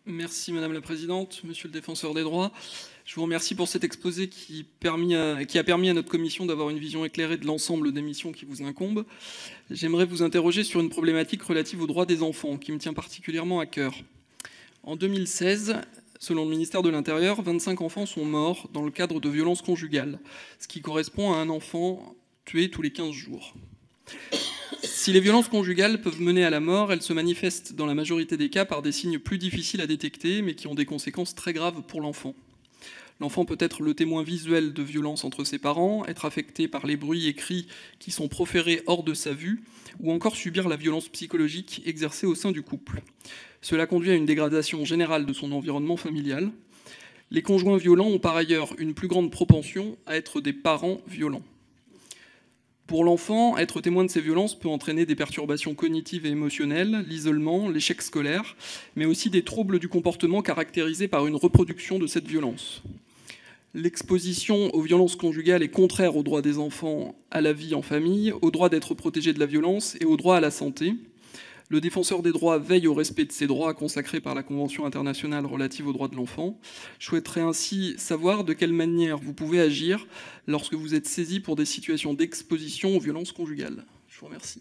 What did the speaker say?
Merci Madame la Présidente, Monsieur le Défenseur des droits. Je vous remercie pour cet exposé qui a permis à notre commission d'avoir une vision éclairée de l'ensemble des missions qui vous incombent. J'aimerais vous interroger sur une problématique relative aux droits des enfants qui me tient particulièrement à cœur. En 2016, selon le ministère de l'Intérieur, 25 enfants sont morts dans le cadre de violences conjugales, ce qui correspond à un enfant tué tous les 15 jours. Si les violences conjugales peuvent mener à la mort, elles se manifestent dans la majorité des cas par des signes plus difficiles à détecter, mais qui ont des conséquences très graves pour l'enfant. L'enfant peut être le témoin visuel de violences entre ses parents, être affecté par les bruits et cris qui sont proférés hors de sa vue, ou encore subir la violence psychologique exercée au sein du couple. Cela conduit à une dégradation générale de son environnement familial. Les conjoints violents ont par ailleurs une plus grande propension à être des parents violents. Pour l'enfant, être témoin de ces violences peut entraîner des perturbations cognitives et émotionnelles, l'isolement, l'échec scolaire, mais aussi des troubles du comportement caractérisés par une reproduction de cette violence. L'exposition aux violences conjugales est contraire au droit des enfants à la vie en famille, au droit d'être protégés de la violence et au droit à la santé. Le défenseur des droits veille au respect de ces droits consacrés par la Convention internationale relative aux droits de l'enfant. Je souhaiterais ainsi savoir de quelle manière vous pouvez agir lorsque vous êtes saisi pour des situations d'exposition aux violences conjugales. Je vous remercie.